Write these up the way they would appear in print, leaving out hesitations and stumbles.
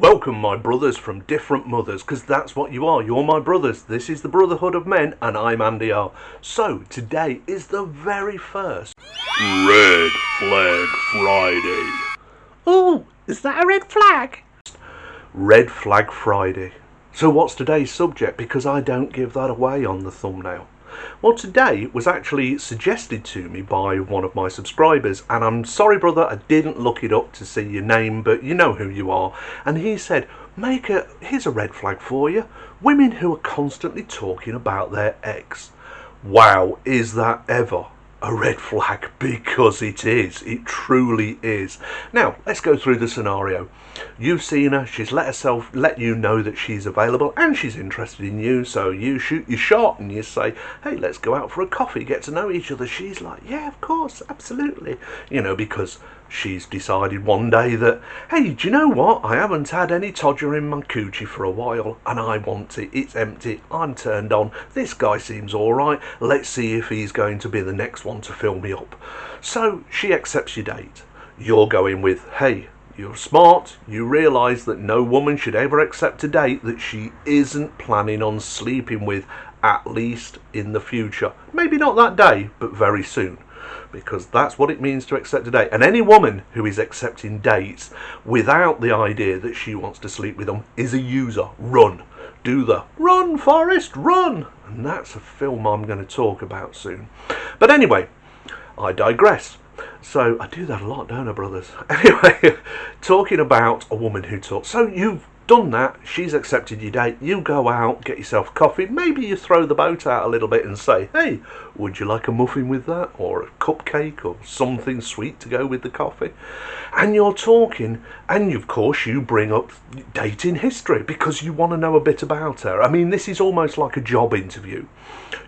Welcome, my brothers from different mothers, because that's what you are. You're my brothers. This is the Brotherhood of Men, and I'm Andy R. So, today is the very first Red Flag Friday. Oh, is that a red flag? Red Flag Friday. So what's today's subject? Because I don't give that away on the thumbnail. Well, today was actually suggested to me by one of my subscribers, and I'm sorry, brother, I didn't look it up to see your name, but you know who you are. And he said, here's a red flag for you. Women who are constantly talking about their ex. Wow, is that ever a red flag? Because it is. It truly is. Now, let's go through the scenario. You've seen her, she's let you know that she's available and she's interested in you, so you shoot your shot and you say, hey, let's go out for a coffee, get to know each other. She's like, yeah, of course, absolutely. You know, because she's decided one day that, hey, do you know what? I haven't had any todger in my coochie for a while and I want it. It's empty. I'm turned on. This guy seems alright. Let's see if he's going to be the next one to fill me up. So she accepts your date. You're going with, hey, you're smart, you realise that no woman should ever accept a date that she isn't planning on sleeping with, at least in the future. Maybe not that day, but very soon. Because that's what it means to accept a date. And any woman who is accepting dates without the idea that she wants to sleep with them is a user. Run. Do the run, Forrest, run. And that's a film I'm going to talk about soon. But anyway, I digress. So I do that a lot, don't I, brothers? Anyway, talking about a woman who talks. So you've done that, she's accepted your date, you go out, get yourself a coffee, maybe you throw the boat out a little bit and say, hey, would you like a muffin with that, or a cupcake, or something sweet to go with the coffee? And you're talking, and of course you bring up dating history, because you want to know a bit about her. I mean, this is almost like a job interview.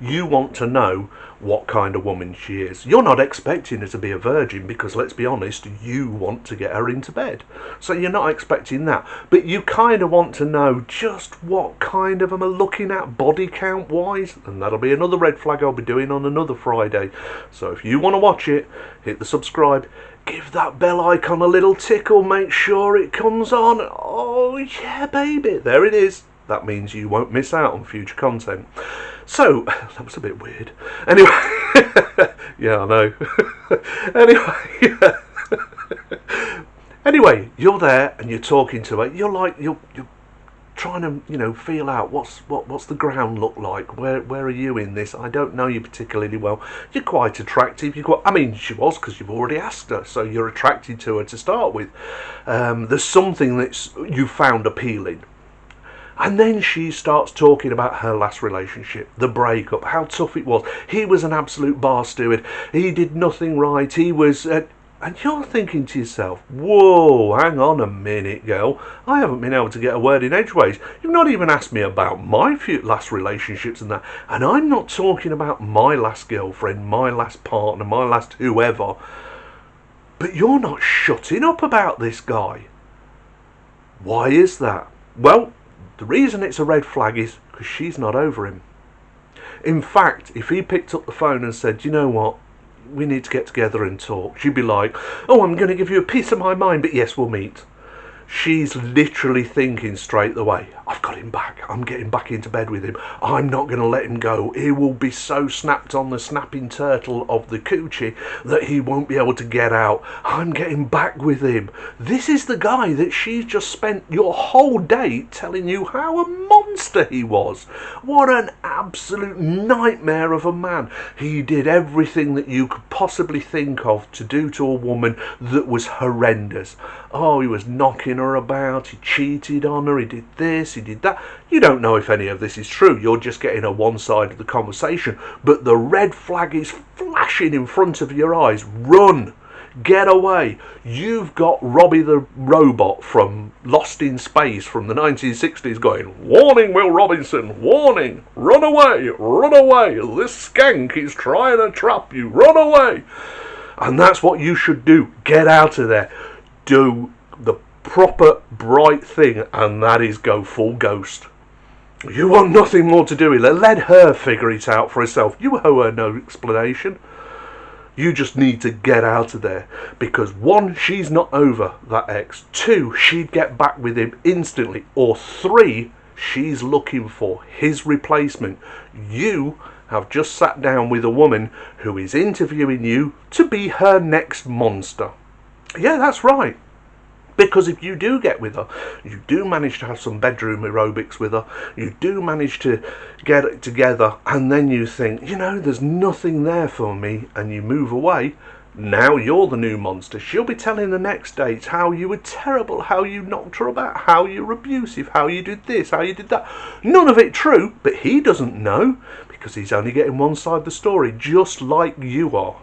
You want to know what kind of woman she is. You're not expecting her to be a virgin, because let's be honest, you want to get her into bed. So you're not expecting that. But you kind of want to know just what kind of am I looking at body count wise, and that'll be another red flag I'll be doing on another Friday. So if you want to watch it, hit the subscribe, give that bell icon a little tickle, make sure it comes on. Oh yeah, baby, there it is. That means you won't miss out on future content. So, that was a bit weird. Anyway, yeah, I know. Anyway, you're there and you're talking to her. You're trying to, feel out what's the ground look like. Where are you in this? I don't know you particularly well. You're quite attractive. She was, because you've already asked her, so you're attracted to her to start with. There's something that you found appealing. And then she starts talking about her last relationship, the breakup, how tough it was. He was an absolute bar steward. He did nothing right. He was... and you're thinking to yourself, whoa, hang on a minute, girl. I haven't been able to get a word in edgeways. You've not even asked me about my few last relationships and that. And I'm not talking about my last girlfriend, my last partner, my last whoever. But you're not shutting up about this guy. Why is that? Well, the reason it's a red flag is because she's not over him. In fact, if he picked up the phone and said, you know what, we need to get together and talk, she'd be like, oh, I'm going to give you a piece of my mind, but yes, we'll meet. She's literally thinking straight away, I've got him back. I'm getting back into bed with him. I'm not going to let him go. He will be so snapped on the snapping turtle of the coochie that he won't be able to get out. I'm getting back with him. This is the guy that she's just spent your whole day telling you how a monster he was. What an absolute nightmare of a man. He did everything that you could possibly think of to do to a woman that was horrendous. Oh, he was knocking her about, he cheated on her, he did this, he did that. You don't know if any of this is true, you're just getting a one side of the conversation, but the red flag is flashing in front of your eyes. Run! Get away! You've got Robbie the robot from Lost in Space from the 1960s going, warning, Will Robinson, warning, run away, this skank is trying to trap you, run away. And that's what you should do. Get out of there. Do the proper bright thing, and that is go full ghost. You want nothing more to do with it. Let her figure it out for herself. You owe her no explanation. You just need to get out of there, because one, she's not over that ex. Two, she'd get back with him instantly. Or three, she's looking for his replacement. You have just sat down with a woman who is interviewing you to be her next monster. Yeah, that's right. Because if you do get with her, you do manage to have some bedroom aerobics with her, you do manage to get it together, and then you think, you know, there's nothing there for me, and you move away, now you're the new monster. She'll be telling the next date how you were terrible, how you knocked her about, how you were abusive, how you did this, how you did that. None of it true, but he doesn't know, because he's only getting one side of the story, just like you are.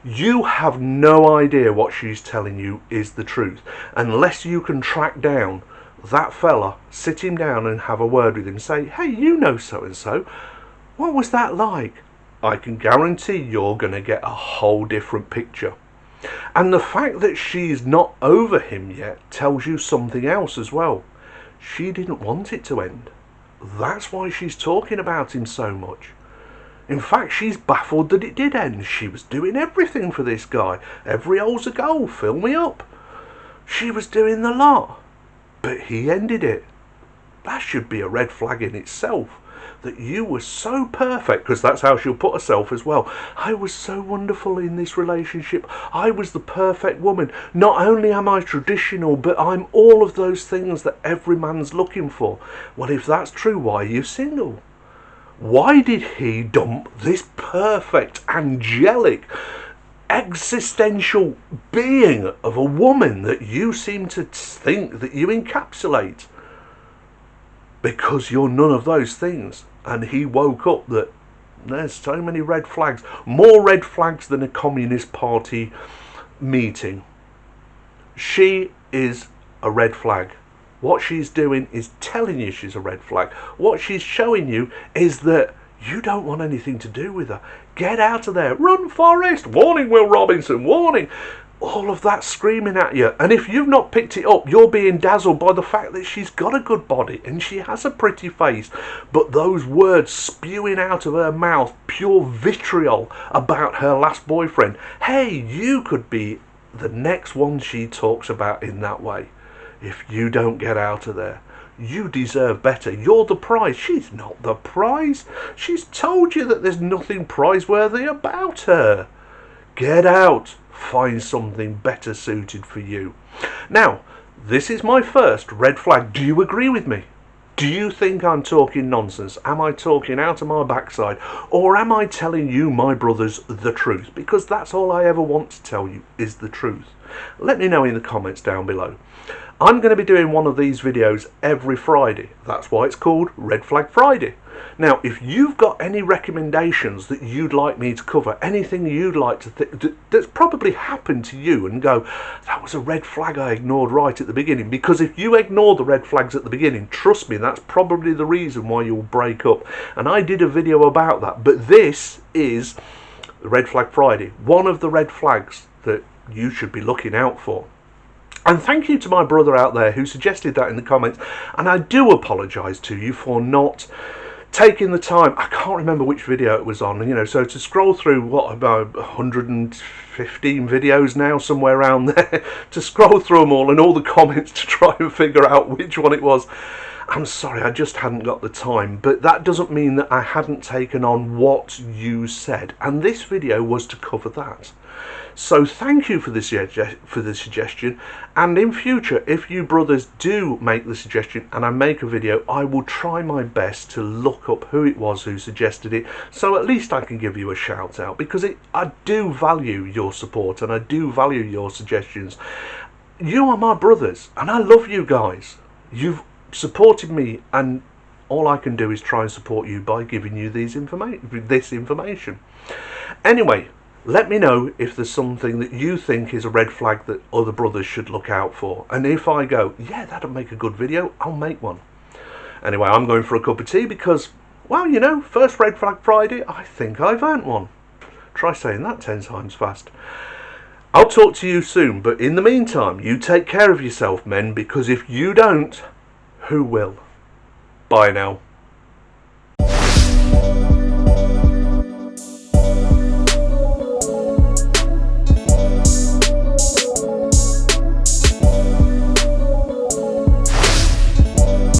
You have no idea what she's telling you is the truth, unless you can track down that fella, sit him down and have a word with him, say, hey, you know so-and-so, what was that like? I can guarantee you're going to get a whole different picture. And the fact that she's not over him yet tells you something else as well. She didn't want it to end. That's why she's talking about him so much. In fact, she's baffled that it did end. She was doing everything for this guy. Every hole's a goal, fill me up. She was doing the lot. But he ended it. That should be a red flag in itself. That you were so perfect, because that's how she'll put herself as well. I was so wonderful in this relationship. I was the perfect woman. Not only am I traditional, but I'm all of those things that every man's looking for. Well, if that's true, why are you single? Why did he dump this perfect, angelic, existential being of a woman that you seem to think that you encapsulate? Because you're none of those things. And he woke up that there's so many red flags. More red flags than a Communist Party meeting. She is a red flag. What she's doing is telling you she's a red flag. What she's showing you is that you don't want anything to do with her. Get out of there. Run, Forrest. Warning, Will Robinson. Warning. All of that screaming at you. And if you've not picked it up, you're being dazzled by the fact that she's got a good body and she has a pretty face. But those words spewing out of her mouth, pure vitriol about her last boyfriend. Hey, you could be the next one she talks about in that way. If you don't get out of there, you deserve better. You're the prize. She's not the prize. She's told you that there's nothing praiseworthy about her. Get out. Find something better suited for you. Now, this is my first red flag. Do you agree with me? Do you think I'm talking nonsense? Am I talking out of my backside? Or am I telling you, my brothers, the truth? Because that's all I ever want to tell you is the truth. Let me know in the comments down below. I'm going to be doing one of these videos every Friday. That's why it's called Red Flag Friday. Now, if you've got any recommendations that you'd like me to cover, anything you'd like to that's probably happened to you and go, that was a red flag I ignored right at the beginning. Because if you ignore the red flags at the beginning, trust me, that's probably the reason why you'll break up. And I did a video about that. But this is Red Flag Friday, one of the red flags that you should be looking out for. And thank you to my brother out there who suggested that in the comments. And I do apologise to you for not taking the time. I can't remember which video it was on, you know, so to scroll through, what, about 115 videos now, somewhere around there, to scroll through them all and all the comments to try and figure out which one it was. I'm sorry, I just hadn't got the time, but that doesn't mean that I hadn't taken on what you said. And this video was to cover that. So thank you for the suggestion, and in future, if you brothers do make the suggestion and I make a video, I will try my best to look up who it was who suggested it, so at least I can give you a shout out, because I do value your support and I do value your suggestions. You are my brothers and I love you guys. You've supported me, and all I can do is try and support you by giving you this information. Anyway, let me know if there's something that you think is a red flag that other brothers should look out for. And if I go, yeah, that'll make a good video, I'll make one. Anyway, I'm going for a cup of tea because, well, you know, first Red Flag Friday, I think I've earned one. Try saying that 10 times fast. I'll talk to you soon, but in the meantime, you take care of yourself, men, because if you don't, who will? Bye now.